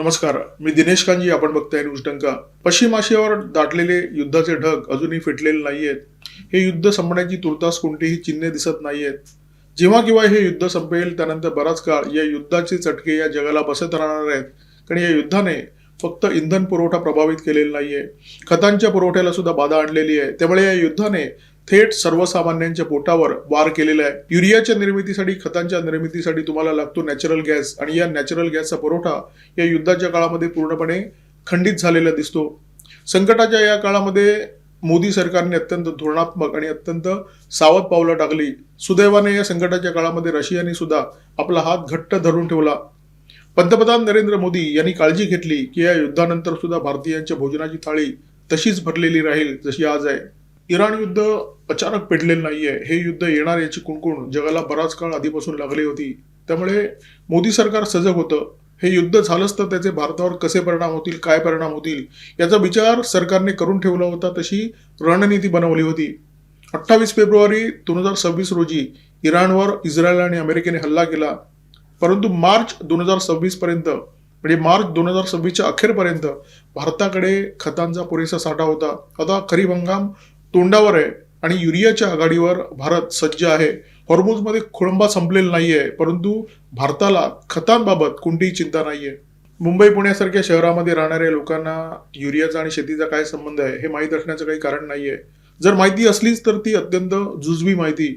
नमस्कार, मी दिनेश कांजी. आपण बघताय न्यूज डंका. पश्चिम आशियावर दाटलेले युद्धाचे ढग अजूनही फिटलेले नाहीयेत. हे युद्ध संपण्याची तुर्तास कोणतीही चिन्हे दिसत नाहीयेत. जेव्हा केव्हा हे युद्ध संपेल त्यानंतर बराच काळ या युद्धाचे चटके या जगाला बसत राहणार आहेत. कारण या युद्धाने फक्त इंधन पुरवठा प्रभावित केलेला नाहीये, खतांच्या पुरवठ्याला सुद्धा बाधा आणलेली आहे. त्यामुळे या युद्धाने थेट सर्वसामान्यांच्या पोटावर वार केलेला आहे. युरियाच्या निर्मितीसाठी, खतांच्या निर्मितीसाठी तुम्हाला लागतो नॅचरल गॅस, आणि या नॅचरल गॅसचा पुरवठा या युद्धाच्या काळामध्ये पूर्णपणे खंडित झालेला दिसतो. संकटाच्या या काळामध्ये मोदी सरकारने अत्यंत धोरणात्मक आणि अत्यंत सावध पावलं टाकली. सुदैवाने या संकटाच्या काळामध्ये रशियाने सुद्धा आपला हात घट्ट धरून ठेवला. पंतप्रधान नरेंद्र मोदी यांनी काळजी घेतली की या युद्धानंतर सुद्धा भारतीयांच्या भोजनाची थाळी तशीच भरलेली राहील जशी आज आहे. इराण युद्ध अचानक पेटलेलं नाहीये. हे युद्ध येणार याची कुणकुण जगाला बराच काळ आधीपासून लागली होती. त्यामुळे मोदी सरकार सजग होतं. हे युद्ध झालंच तर त्याचे भारतावर कसे परिणाम होतील, काय परिणाम होतील याचा विचार सरकारने करून ठेवला होता. तशी रणनीती बनवली होती. 28 फेब्रुवारी 2026 रोजी इराणवर इस्रायल आणि अमेरिकेने हल्ला केला. परंतु मार्च 2026 पर्यंत, म्हणजे मार्च 2026च्या अखेरपर्यंत भारताकडे खतांचा पुरेसा साठा होता. आता खरीप हंगाम तोंडावर आहे आणि युरियाच्या आघाडीवर भारत सज्ज आहे. हॉर्मुझमध्ये खोळंबा संपलेला नाहीये, परंतु भारताला खतांबाबत कोणतीही चिंता नाहीये. मुंबई पुण्यासारख्या शहरामध्ये राहणाऱ्या लोकांना युरियाचा आणि शेतीचा काय संबंध आहे हे माहीत असण्याचं काही कारण नाहीये. जर माहिती असलीच तर ती अत्यंत जुजबी माहिती.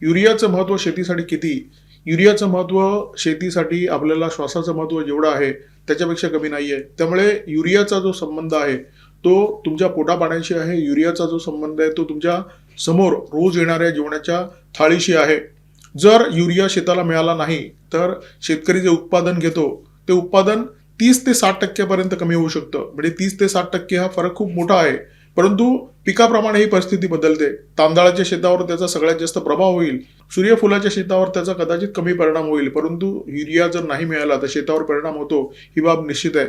युरियाचं महत्त्व शेतीसाठी किती, युरियाचं महत्त्व शेतीसाठी आपल्याला श्वासाचं महत्त्व जेवढं आहे त्याच्यापेक्षा कमी नाहीये. त्यामुळे युरियाचा जो संबंध आहे तो तुमच्या पोटापाण्याशी आहे. युरियाचा जो संबंध आहे तो तुमच्या समोर रोज येणाऱ्या जेवणाच्या थाळीशी आहे. जर युरिया शेताला मिळाला नाही तर शेतकरी जे उत्पादन घेतो ते उत्पादन 30 ते 60% पर्यंत कमी होऊ शकतं. म्हणजे 30 ते 60% हा फरक खूप मोठा आहे. परंतु पिकाप्रमाणे ही परिस्थिती बदलते. तांदळाच्या शेतावर त्याचा सगळ्यात जास्त प्रभाव होईल, सूर्यफुलाच्या शेतावर त्याचा कदाचित कमी परिणाम होईल. परंतु युरिया जर नाही मिळाला तर शेतावर परिणाम होतो, ही बाब निश्चित आहे.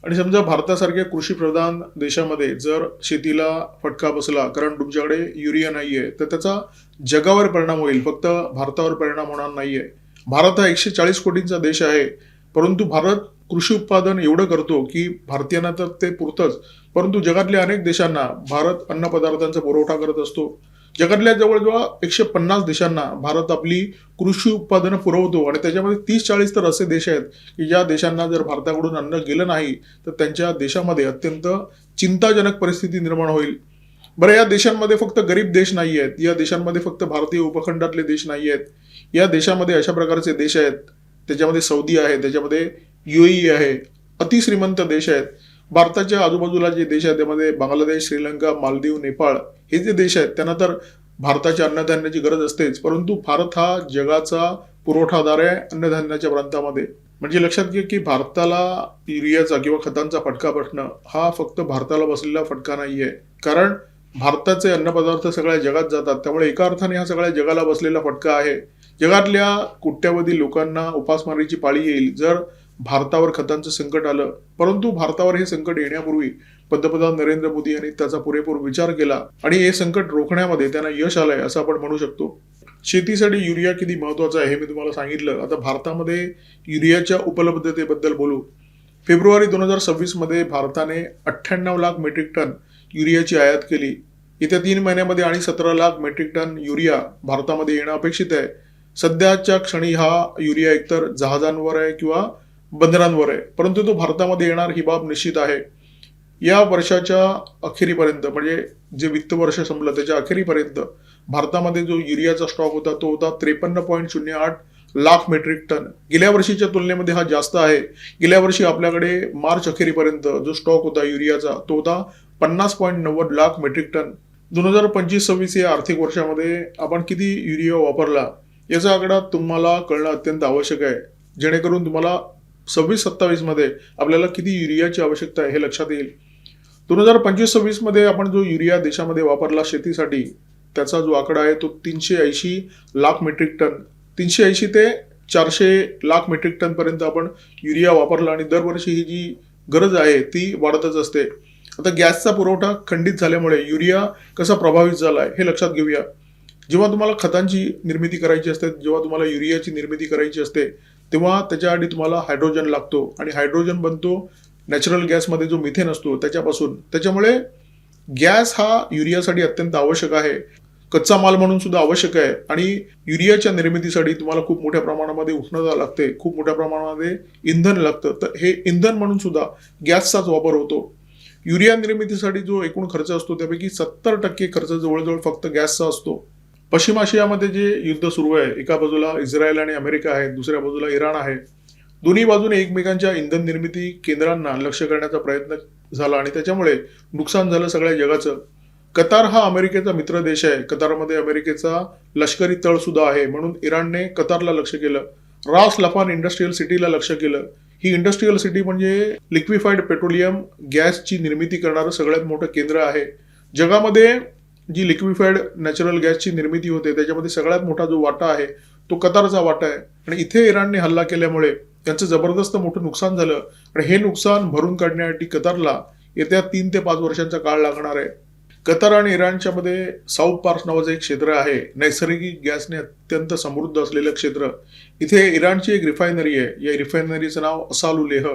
आणि समजा भारतासारख्या कृषीप्रधान देशामध्ये जर शेतीला फटका बसला कारण तुमच्याकडे युरिया नाहीये तर त्याचा जगावर परिणाम होईल, फक्त भारतावर परिणाम होणार नाहीये. भारत हा 140 कोटींचा देश आहे, परंतु भारत कृषी उत्पादन एवढं करतो की भारतीयांना तर ते पुरतंच, परंतु जगातल्या अनेक देशांना भारत अन्नपदार्थांचा पुरवठा करत असतो. जगातल्या जवळजवळ 150 देशांना भारत आपली कृषी उत्पादनं पुरवतो. आणि त्याच्यामध्ये 30-40 तर असे देश आहेत की ज्या देशांना जर भारताकडून अन्न गेलं नाही तर त्यांच्या देशामध्ये अत्यंत चिंताजनक परिस्थिती निर्माण होईल. बरं, या देशांमध्ये फक्त गरीब देश नाही आहेत, या देशांमध्ये फक्त भारतीय उपखंडातले देश नाही आहेत. या देशामध्ये अशा प्रकारचे देश आहेत, त्याच्यामध्ये सौदी आहे, त्याच्यामध्ये UAE आहे, अतिश्रीमंत देश आहेत. भारताच्या आजूबाजूला जे देश आहेत त्यामध्ये बांगलादेश, श्रीलंका, मालदीव, नेपाळ हे जे देश आहेत त्यांना तर भारताच्या अन्नधान्याची गरज असतेच, परंतु भारत हा जगाचा पुरवठादार आहे अन्नधान्याच्या प्रांतामध्ये. म्हणजे लक्षात घे की भारताला युरियाचा किंवा खतांचा फटका बसणं हा फक्त भारताला बसलेला फटका नाहीये, कारण भारताचे अन्नपदार्थ सगळ्या जगात जातात. त्यामुळे एका अर्थाने हा सगळ्या जगाला बसलेला फटका आहे. जगातल्या कोट्यावधी लोकांना उपासमारीची पाळी येईल जर भारतावर खतांचं संकट आलं. परंतु भारतावर हे संकट येण्यापूर्वी पंतप्रधान नरेंद्र मोदी यांनी त्याचा पुरेपूर विचार केला आणि हे संकट रोखण्यामध्ये त्यांना यश आलंय असं आपण म्हणू शकतो. शेतीसाठी युरिया किती महत्वाचा आहे हे मी तुम्हाला सांगितलं. आता भारतामध्ये युरियाच्या उपलब्धतेबद्दल बोलू. फेब्रुवारी 2026 मध्ये भारताने 98 लाख मेट्रिक टन युरियाची आयात केली. येत्या 3 महिन्यामध्ये आणि 17 लाख मेट्रिक टन युरिया भारतामध्ये येणं अपेक्षित आहे. सध्याच्या क्षणी हा युरिया एकतर जहाजांवर आहे किंवा बंदरांवर आहे, परंतु तो भारतामध्ये येणार ही बाब निश्चित आहे. या वर्षाच्या अखेरीपर्यंत, म्हणजे जे वित्त वर्ष संपलं त्याच्या अखेरीपर्यंत भारतामध्ये जो युरियाचा स्टॉक होता तो होता 53.08 लाख मेट्रिक टन. गेल्या वर्षीच्या तुलनेमध्ये हा जास्त आहे. गेल्या वर्षी आपल्याकडे मार्च अखेरीपर्यंत जो स्टॉक होता युरियाचा तो होता 50.90 लाख मेट्रिक टन. 2025-26 या आर्थिक वर्षामध्ये आपण किती युरिया वापरला याचा आकडा तुम्हाला कळणं अत्यंत आवश्यक आहे, जेणेकरून तुम्हाला 26-27 मध्ये आपल्याला किती युरियाची आवश्यकता आहे हे लक्षात येईल. 2025-26 मध्ये आपण जो युरिया देशामध्ये वापरला शेतीसाठी त्याचा जो आकडा आहे तो 380 लाख मेट्रिक टन. 380 ते 400 लाख मेट्रिक टन पर्यंत आपण युरिया वापरला आणि दरवर्षी ही जी गरज आहे ती वाढतच असते. आता गॅसचा पुरवठा खंडित झाल्यामुळे युरिया कसा प्रभावित झालाय हे लक्षात घेऊया. जेव्हा तुम्हाला खतांची निर्मिती करायची असते, जेव्हा तुम्हाला युरियाची निर्मिती करायची असते तेव्हा त्याच्यासाठी तुम्हाला हायड्रोजन लागतो आणि हायड्रोजन बनतो नॅचरल गॅसमध्ये जो मिथेन असतो त्याच्यापासून. त्याच्यामुळे गॅस हा युरियासाठी अत्यंत आवश्यक आहे, कच्चा माल म्हणून सुद्धा आवश्यक आहे. आणि युरियाच्या निर्मितीसाठी तुम्हाला खूप मोठ्या प्रमाणामध्ये उष्णता लागते, खूप मोठ्या प्रमाणामध्ये इंधन लागतं. तर हे इंधन म्हणून सुद्धा गॅसचाच वापर होतो. युरिया निर्मितीसाठी जो एकूण खर्च असतो त्यापैकी 70% खर्च जवळजवळ फक्त गॅसचा असतो. पश्चिम आशियामध्ये जे युद्ध सुरू आहे, एका बाजूला इस्रायल आणि अमेरिका आहे, दुसऱ्या बाजूला इराण आहे. दोन्ही बाजूने एकमेकांच्या इंधन निर्मिती केंद्रांना लक्ष करण्याचा प्रयत्न झाला आणि त्याच्यामुळे नुकसान झालं सगळ्या जगाचं. कतार हा अमेरिकेचा मित्र देश आहे. कतारमध्ये अमेरिकेचा लष्करी तळ सुद्धा आहे, म्हणून इराणने कतारला लक्ष केलं. रास लफान इंडस्ट्रीयल सिटीला लक्ष केलं. ही इंडस्ट्रीयल सिटी म्हणजे लिक्विफाईड पेट्रोलियम गॅसची निर्मिती करणारं सगळ्यात मोठं केंद्र आहे. जगामध्ये जी लिक्विफाईड नॅचरल गॅसची निर्मिती होते त्याच्यामध्ये सगळ्यात मोठा जो वाटा आहे तो कतारचा वाटा आहे. आणि इथे इराणने हल्ला केल्यामुळे त्यांचं जबरदस्त मोठं नुकसान झालं आणि हे नुकसान भरून काढण्यासाठी कतारला येत्या 3 ते 5 वर्षांचा काळ लागणार आहे. कतार आणि इराणच्या मध्ये साऊथ पार्स नावाचं एक क्षेत्र आहे, नैसर्गिक गॅसने अत्यंत समृद्ध असलेलं क्षेत्र. इथे इराणची एक रिफायनरी आहे. या रिफायनरीचं नाव असालू लेह.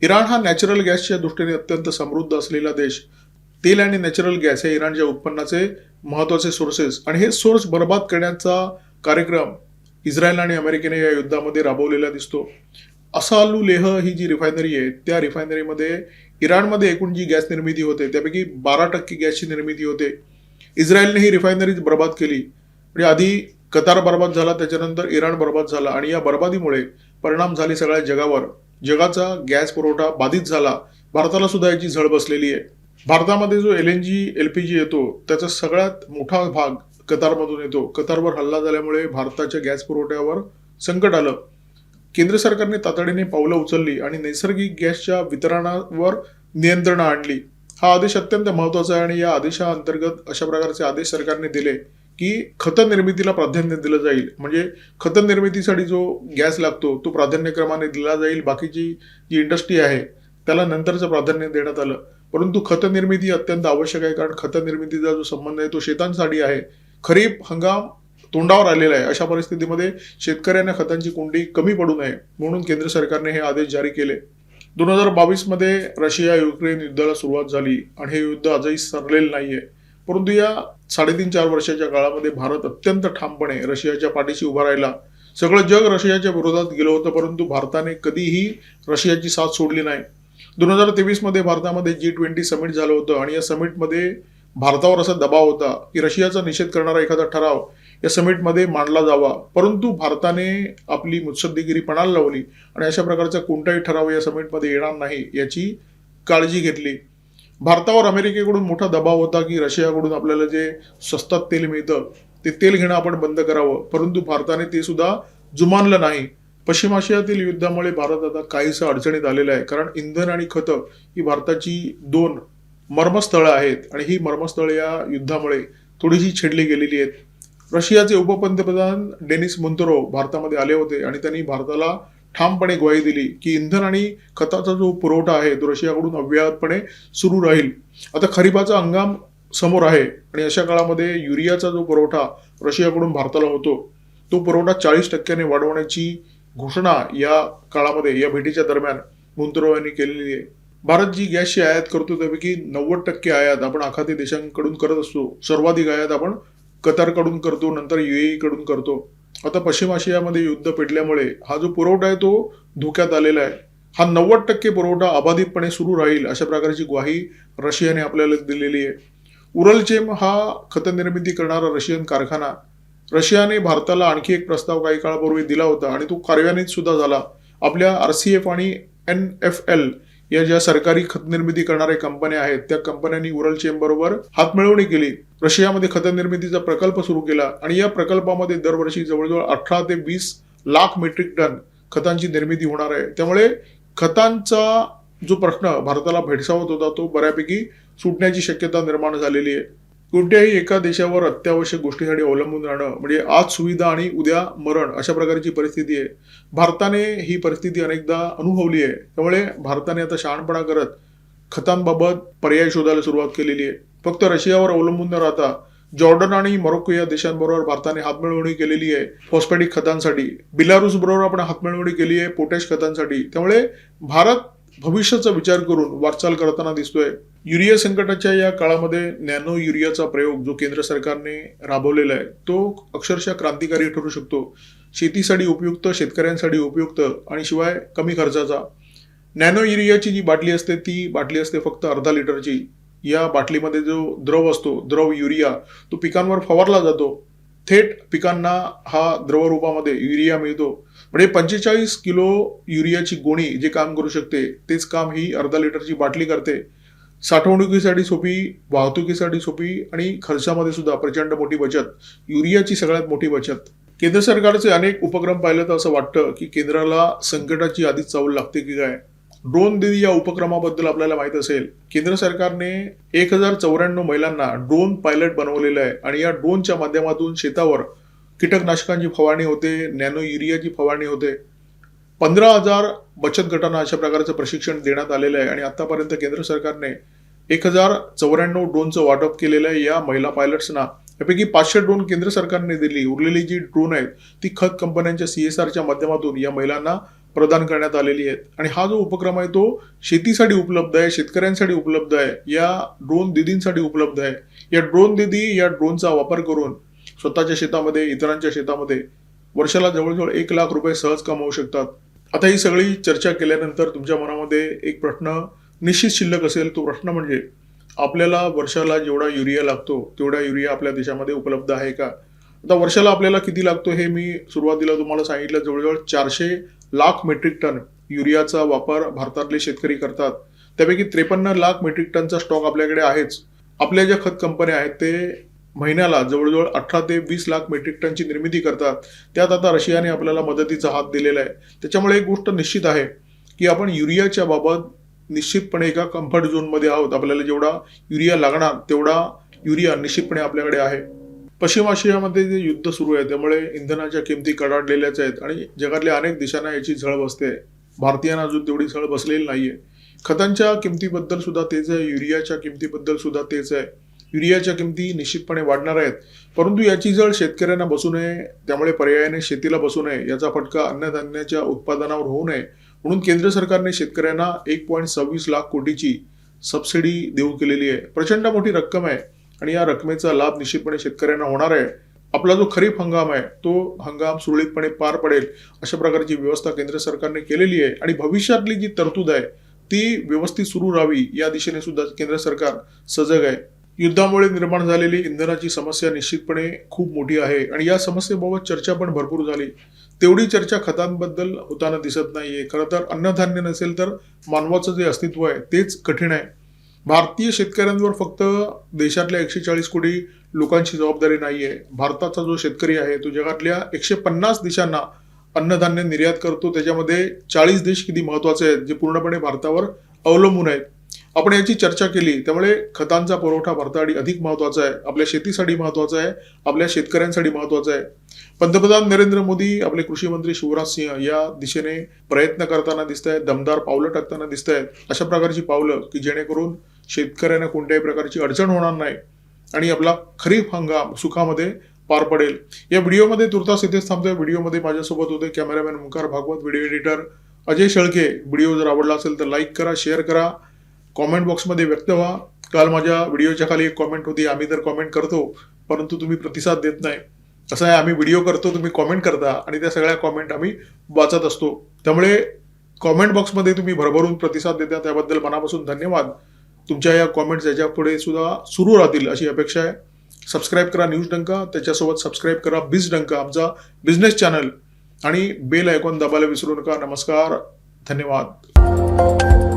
इराण हा नॅचरल गॅसच्या दृष्टीने अत्यंत समृद्ध असलेला देश. तेल आणि नॅचरल गॅस हे इराणच्या उत्पन्नाचे महत्वाचे सोर्सेस आणि हे सोर्स बर्बाद करण्याचा कार्यक्रम इस्रायल आणि अमेरिकेने या युद्धामध्ये राबवलेला दिसतो. असालू लेह ही जी रिफायनरी आहे त्या रिफायनरीमध्ये इराणमध्ये एकूण जी गॅस निर्मिती होते त्यापैकी 12% गॅसची निर्मिती होते. इस्रायलने ही रिफायनरी बर्बाद केली. म्हणजे आधी कतार बर्बाद झाला, त्याच्यानंतर इराण बर्बाद झाला आणि या बर्बादीमुळे परिणाम झाले सगळ्या जगावर. जगाचा गॅस पुरवठा बाधित झाला. भारताला सुद्धा याची झळ बसलेली आहे. भारतामध्ये जो LNG LPG येतो त्याचा सगळ्यात मोठा भाग कतारमधून येतो. कतारवर हल्ला झाल्यामुळे भारताच्या गॅस पुरवठ्यावर संकट आलं. केंद्र सरकारने तातडीने पावलं उचलली आणि नैसर्गिक गॅसच्या वितरणावर नियंत्रण आणली. हा आदेश अत्यंत महत्वाचा आहे आणि या आदेशाअंतर्गत अशा प्रकारचे आदेश सरकारने दिले की खत निर्मितीला प्राधान्य दिलं जाईल. म्हणजे खत निर्मितीसाठी जो गॅस लागतो तो प्राधान्यक्रमाने दिला जाईल. बाकीची जी इंडस्ट्री आहे त्याला नंतरचं प्राधान्य देण्यात आलं. परंतु खत निर्मिती अत्यंत आवश्यक आहे, कारण खत निर्मितीचा जो संबंध आहे तो शेतांसाठी आहे. खरीप हंगाम तोंडावर आलेला आहे. अशा परिस्थितीमध्ये शेतकऱ्यांना खतांची कोंडी कमी पडू नये म्हणून केंद्र सरकारने हे आदेश जारी केले. 2022 मध्ये रशिया युक्रेन युद्धाला सुरुवात झाली आणि हे युद्ध आजही सरलेलं नाहीये. परंतु या 3.5-4 वर्षाच्या काळामध्ये भारत अत्यंत ठामपणे रशियाच्या पाठीशी उभा राहिला. सगळं जग रशियाच्या विरोधात गेलं होतं, परंतु भारताने कधीही रशियाची साथ सोडली नाही. 2023 मध्ये भारतामध्ये G20 समिट झालं होतं आणि या समिटमध्ये भारतावर असा दबाव होता की रशियाचा निषेध करणारा एखादा ठराव या समिटमध्ये मांडला जावा. परंतु भारताने आपली मुत्सद्देगिरी पणाला लावली आणि अशा प्रकारचा कोणताही ठराव या समिटमध्ये येणार नाही याची काळजी घेतली. भारतावर अमेरिकेकडून मोठा दबाव होता की रशियाकडून आपल्याला जे स्वस्तात तेल मिळतं ते तेल घेणं आपण बंद करावं, परंतु भारताने ते सुद्धा जुमानलं नाही. पश्चिम आशियातील युद्धामुळे भारत आता काहीसं अडचणीत आलेला आहे, कारण इंधन आणि खतं ही भारताची 2 मर्मस्थळं आहेत आणि ही मर्मस्थळं या युद्धामुळे थोडीशी छेडली गेलेली आहेत. रशियाचे उपपंतप्रधान डेनिस मोंतोरोव भारतामध्ये आले होते आणि त्यांनी भारताला ठामपणे ग्वाही दिली की इंधन आणि खताचा जो पुरवठा आहे तो रशियाकडून अव्याहतपणे सुरू राहील. आता खरीपाचा हंगाम समोर आहे आणि अशा काळामध्ये युरियाचा जो पुरवठा रशियाकडून भारताला होतो तो पुरवठा 40% वाढवण्याची घोषणा या काळामध्ये या भेटीच्या दरम्यान मोंतोरोव यांनी केलेली आहे. भारत जी गॅसची आयात करतो त्यापैकी 90% आयात आपण आखाती देशांकडून करत असतो. सर्वाधिक आयात आपण कतारकडून करतो, नंतर UAE कडून करतो. आता पश्चिम आशियामध्ये युद्ध पेटल्यामुळे हा जो पुरवठा आहे तो धोक्यात आलेला आहे. हा 90% पुरवठा अबाधितपणे सुरू राहील अशा प्रकारची ग्वाही रशियाने आपल्याला दिलेली आहे. उरलचेम हा खत निर्मिती करणारा रशियन कारखाना, रशियाने भारताला आणखी एक प्रस्ताव काही काळापूर्वी दिला होता आणि तो कार्यान्वित सुद्धा झाला. आपल्या RCF आणि NFL या ज्या सरकारी खत निर्मिती करणाऱ्या कंपन्या आहेत त्या कंपन्यांनी उरलचेम बरोबर हातमिळवणी केली. रशियामध्ये खत निर्मितीचा प्रकल्प सुरू केला आणि या प्रकल्पामध्ये दरवर्षी जवळजवळ 18 ते 20 लाख मेट्रिक टन खतांची निर्मिती होणार आहे. त्यामुळे खतांचा जो प्रश्न भारताला भेडसावत होता तो बऱ्यापैकी सुटण्याची शक्यता निर्माण झालेली आहे. कोणत्याही एका देशावर अत्यावश्यक गोष्टीसाठी अवलंबून राहणं म्हणजे आज सुविधा आणि उद्या मरण अशा प्रकारची परिस्थिती आहे. भारताने ही परिस्थिती अनेकदा अनुभवली आहे. त्यामुळे भारताने आता शहाणपणा करत खतांबाबत पर्याय शोधायला सुरुवात केलेली आहे. फक्त रशियावर अवलंबून न राहता जॉर्डन आणि मोरोक्को या देशांबरोबर भारताने हातमिळवणी केलेली आहे फॉस्फॅटिक खतांसाठी. बेलारूस बरोबर आपण हातमिळवणी केली आहे पोटॅश खतांसाठी. त्यामुळे भारत भविष्याचा विचार करून वाटचाल करताना दिसतोय. युरिया संकटाच्या या काळामध्ये नॅनो युरियाचा प्रयोग जो केंद्र सरकारने राबवलेला आहे तो अक्षरशः क्रांतिकारी ठरू शकतो. शेतीसाठी उपयुक्त, शेतकऱ्यांसाठी उपयुक्त आणि शिवाय कमी खर्चाचा. नॅनो युरियाची जी बाटली असते ती बाटली असते फक्त अर्धा लिटरची. या बाटलीमध्ये जो द्रव असतो, द्रव युरिया, तो पिकांवर फवारला जातो. थेट पिकांना हा द्रव रूपामध्ये युरिया मिळतो. म्हणजे 45 किलो युरियाची गोणी जे काम करू शकते तेच काम ही अर्धा लिटरची बाटली करते. साठवणुकीसाठी सोपी, वाहतुकीसाठी सोपी आणि खर्चामध्ये सुद्धा प्रचंड मोठी बचत. युरियाची सगळ्यात मोठी बचत. केंद्र सरकारचे अनेक उपक्रम पाहिले तर असं वाटतं की केंद्राला संकटाची आधीच चावल लागते की काय. ड्रोन दीदी या उपक्रमाबद्दल आपल्याला माहित असेल. केंद्र सरकारने 1094 महिलांना ड्रोन पायलट बनवलेलं आहे आणि या ड्रोनच्या माध्यमातून शेतावर कीटकनाशकांची फवारणी होते, नॅनो युरियाची फवारणी होते. 15,000 बचत गटांना अशा प्रकारचं प्रशिक्षण देण्यात आलेलं आहे आणि आतापर्यंत केंद्र सरकारने 1094 ड्रोनचं वाटप केलेलं आहे या महिला पायलट्सना. यापैकी 500 ड्रोन केंद्र सरकारने दिली. उरलेली जी ड्रोन आहेत ती खत कंपन्यांच्या CSRच्या माध्यमातून या महिलांना प्रदान करण्यात आलेली आहेत. आणि हा जो उपक्रम आहे तो शेतीसाठी उपलब्ध आहे, शेतकऱ्यांसाठी उपलब्ध आहे, या ड्रोन दीदींसाठी उपलब्ध आहे. या ड्रोन दीदी या ड्रोनचा वापर करून स्वतःच्या शेतामध्ये, इतरांच्या शेतामध्ये वर्षाला जवळजवळ 1 लाख रुपये सहज कमवू शकतात. आता ही सगळी चर्चा केल्यानंतर तुमच्या मनामध्ये एक प्रश्न निश्चित शिल्लक असेल. तो प्रश्न म्हणजे आपल्याला वर्षाला जेवढा युरिया लागतो तेवढा युरिया आपल्या देशामध्ये उपलब्ध आहे का. आता वर्षाला आपल्याला किती लागतो हे मी सुरुवातीला तुम्हाला सांगितलं. जवळजवळ 400 लाख मेट्रिक टन युरियाचा वापर भारतातले शेतकरी करतात. त्यापैकी 53 लाख मेट्रिक टनचा स्टॉक आपल्याकडे आहेच. आपल्या ज्या खत कंपन्या आहेत ते महिन्याला जवळजवळ 18 ते 20 लाख मेट्रिक टनची निर्मिती करतात. त्यात आता रशियाने आपल्याला मदतीचा हात दिलेला आहे. त्याच्यामुळे एक गोष्ट निश्चित आहे की आपण युरियाच्या बाबत निश्चितपणे एका कम्फर्ट झोनमध्ये आहोत. आपल्याला जेवढा युरिया लागणार तेवढा युरिया निश्चितपणे आपल्याकडे आहे. पश्चिम आशियामध्ये जे युद्ध सुरू आहे त्यामुळे इंधनाच्या किमती कडाडलेल्याच आहेत आणि जगातल्या अनेक देशांना याची झळ बसते. भारतीयांना अजून तेवढी झळ बसलेली नाहीये. खतांच्या किमतीबद्दल सुद्धा तेच आहे, युरियाच्या किमतीबद्दल सुद्धा तेच आहे. युरियाच्या किमती निश्चितपणे वाढणार आहेत, परंतु याची झळ शेतकऱ्यांना बसू नये, त्यामुळे पर्यायाने शेतीला बसू नये, याचा फटका अन्नधान्याच्या उत्पादनावर होऊ नये म्हणून केंद्र सरकारने शेतकऱ्यांना 1.26 लाख कोटीची सबसिडी देऊ केलेली आहे. प्रचंड मोठी रक्कम आहे आणि या रकमेचा लाभ निश्चितपणे शेतकऱ्यांना होणार आहे. आपला जो खरीप हंगाम आहे तो हंगाम सुरळीतपणे पार पडेल अशा प्रकारची व्यवस्था केंद्र सरकारने केलेली आहे आणि भविष्यातली जी तरतूद आहे ती व्यवस्थित सुरू राहावी या दिशेने सुद्धा केंद्र सरकार सजग आहे. युद्धामुळे निर्माण झालेली इंधनाची समस्या निश्चितपणे खूप मोठी आहे आणि या समस्येबाबत चर्चा पण भरपूर झाली. तेवढी चर्चा खतांबद्दल होताना दिसत नाहीये. खरं तर अन्नधान्य नसेल तर मानवाचं जे अस्तित्व आहे तेच कठीण आहे. भारतीय शेतकऱ्यांवर फक्त देशातल्या 140 कोटी लोकांची जबाबदारी नाहीये. भारताचा जो शेतकरी आहे तो जगातल्या 150 देशांना अन्नधान्य निर्यात करतो. त्याच्यामध्ये 40 देश किती महत्वाचे आहेत जे पूर्णपणे भारतावर अवलंबून आहेत. आपण याची चर्चा केली. त्यामुळे खतांचा पुरवठा भारतासाठी अधिक महत्वाचा आहे, आपल्या शेतीसाठी महत्वाचा आहे, आपल्या शेतकऱ्यांसाठी महत्वाचा आहे. पंतप्रधान नरेंद्र मोदी, आपले कृषी मंत्री शिवराज सिंह या दिशेने प्रयत्न करताना दिसत आहेत, दमदार पावलं टाकताना दिसत आहेत. अशा प्रकारची पावलं की जेणेकरून शेतकऱ्यांना कोणत्याही प्रकारची अडचण होणार नाही आणि आपला खरीप हंगाम सुखामध्ये पार पडेल. या व्हिडिओमध्ये तुर्तास इथेच थांबतोय. व्हिडिओमध्ये माझ्यासोबत होते cameraman Omkar Bhagwat, video editor Ajay Shelke. Video जर आवडला असेल तर लाईक करा, शेअर करा, कॉमेंट बॉक्समध्ये व्यक्त व्हा. काल माझ्या व्हिडिओच्या खाली एक कॉमेंट होती, आम्ही तर कॉमेंट करतो परंतु तुम्ही प्रतिसाद देत नाही. असं आहे, आम्ही व्हिडिओ करतो, तुम्ही कॉमेंट करता आणि त्या सगळ्या कॉमेंट आम्ही वाचत असतो. त्यामुळे कॉमेंट बॉक्समध्ये तुम्ही भरभरून प्रतिसाद देता त्याबद्दल मनापासून धन्यवाद. तुमच्या या कॉमेंट्स याच्या पुढे सुद्धा सुरू राहतील अशी अपेक्षा आहे. सबस्क्राईब करा न्यूज डंका, त्याच्यासोबत सबस्क्राईब करा बिझ डंका, आमचा बिझनेस चॅनल, आणि बेल आयकॉन दाबायला विसरू नका. नमस्कार, धन्यवाद.